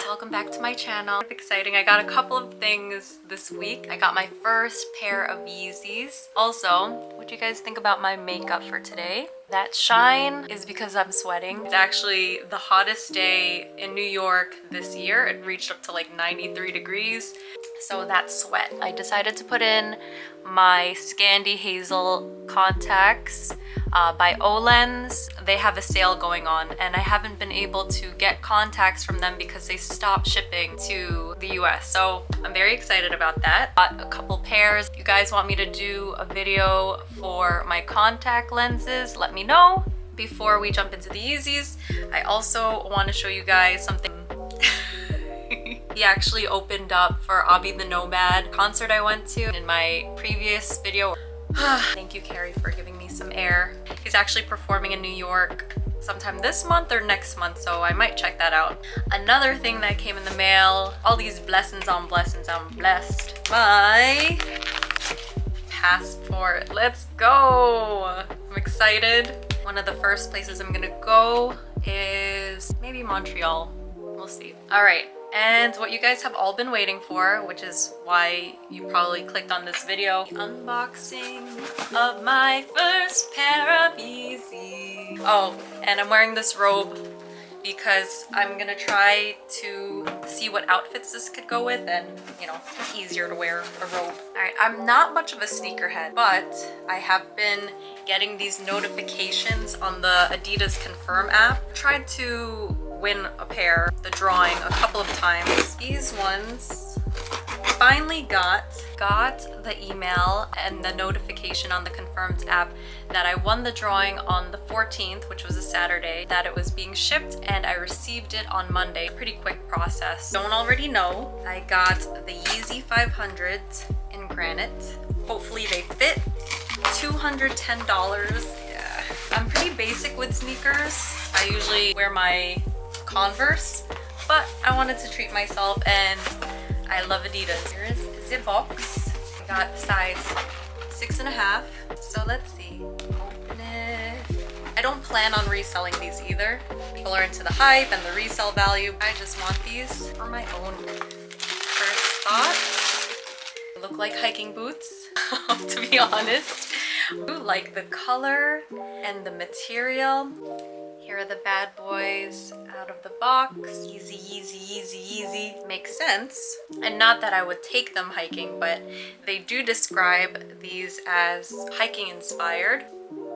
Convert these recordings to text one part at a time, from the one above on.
welcome back to my channel. Exciting, I got a couple of things this week. I got my first pair of Yeezys. Also, what do you guys think about my makeup for today? That shine is because I'm sweating. It's actually the hottest day in New York this year. It reached up to like 93 degrees. So that sweat. I decided to put in my Scandi Hazel contacts by Olens. They have a sale going on and I haven't been able to get contacts from them because they stopped shipping to the US. So I'm very excited about that. Got a couple pairs. If you guys want me to do a video for my contact lenses, let me know. Before we jump into the Yeezys, I also want to show you guys something. He actually opened up for Abi the Nomad concert I went to in my previous video. Thank you, Carrie, for giving me some air. He's actually performing in New York sometime this month or next month, so I might check that out. Another thing that came in the mail, all these blessings on blessings, I'm blessed. My passport. Let's go! I'm excited. One of the first places I'm gonna go is maybe Montreal. We'll see. All right. And what you guys have all been waiting for, which is why you probably clicked on this video, the unboxing of my first pair of Yeezys. Oh, and I'm wearing this robe because I'm gonna try to see what outfits this could go with, and you know, it's easier to wear a robe. All right, I'm not much of a sneakerhead, but I have been getting these notifications on the Adidas CONFIRMED app. Tried to win a pair, the drawing, a couple of times. These ones, finally got the email and the notification on the CONFIRMED app that I won the drawing on the 14th, which was a Saturday, that it was being shipped, and I received it on Monday. Pretty quick process. Don't already know, I got the Yeezy 500s in Granite. Hopefully they fit. $210. Yeah. I'm pretty basic with sneakers. I usually wear my Converse, but I wanted to treat myself and I love Adidas. Here is the box. I got size 6.5. So let's see. Open it. I don't plan on reselling these either. People are into the hype and the resale value. I just want these for my own. First thoughts. They look like hiking boots, to be honest. I like the color and the material. Here are the bad boys out of the box. Yeezy, Yeezy, Yeezy, Yeezy. Makes sense. And not that I would take them hiking, but they do describe these as hiking inspired.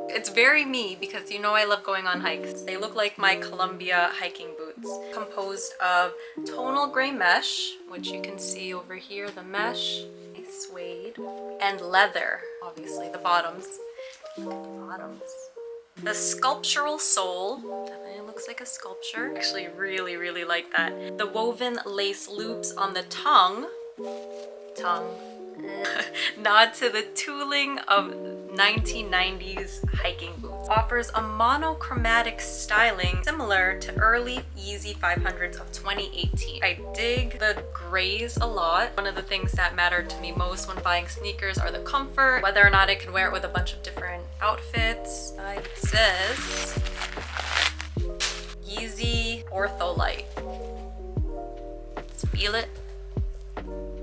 It's very me because you know I love going on hikes. They look like my Columbia hiking boots. Composed of tonal gray mesh, which you can see over here, the mesh, suede, and leather, obviously the bottoms. The sculptural sole, definitely looks like a sculpture. Actually really like that. The woven lace loops on the tongue. Nod to the tooling of 1990s hiking boots. Offers a monochromatic styling similar to early Yeezy 500s of 2018. I dig the grays a lot. One of the things that mattered to me most when buying sneakers are the comfort, whether or not I can wear it with a bunch of different outfits. It says Yeezy Ortholite. Let's feel it.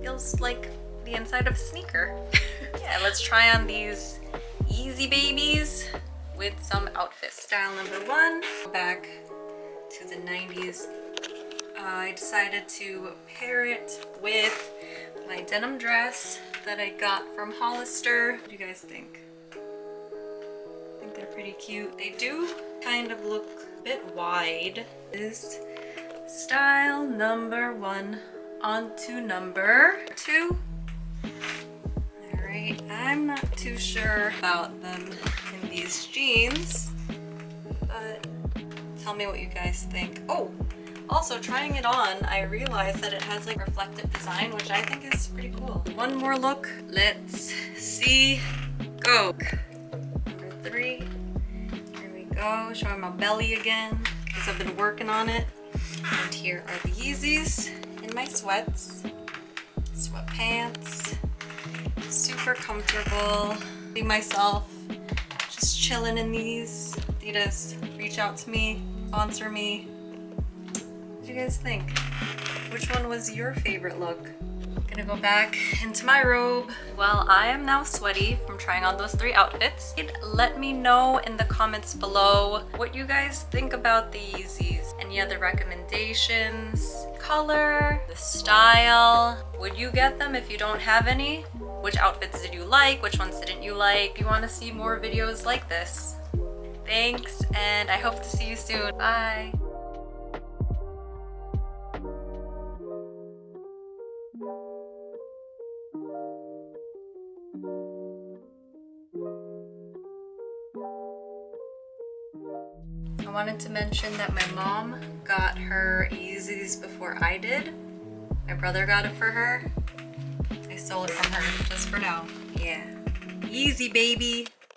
Feels like the inside of a sneaker. Yeah, let's try on these Yeezy babies with some outfits. Style number 1, back to the 90s. I decided to pair it with my denim dress that I got from Hollister. What do you guys think? I think they're pretty cute. They do kind of look a bit wide. This style number 1 onto number 2. Alright, I'm not too sure about them in these jeans, but tell me what you guys think. Oh, also trying it on, I realized that it has like reflective design, which I think is pretty cool. One more look. Let's see. Go. Number 3. Here we go. Showing my belly again because I've been working on it. And here are the Yeezys in my sweats. Sweatpants. Super comfortable. See myself just chilling in these. Adidas, reach out to me, sponsor me. What do you guys think? Which one was your favorite look? Gonna go back into my robe. Well, I am now sweaty from trying on those 3 outfits. Let me know in the comments below what you guys think about the Yeezys. Any other recommendations? Color, the style. Would you get them if you don't have any? Which outfits did you like? Which ones didn't you like? If you want to see more videos like this. Thanks, and I hope to see you soon. Bye. I wanted to mention that my mom got her Yeezys before I did. My brother got it for her. I stole it from her just for now. Yeah. Yeezy, baby.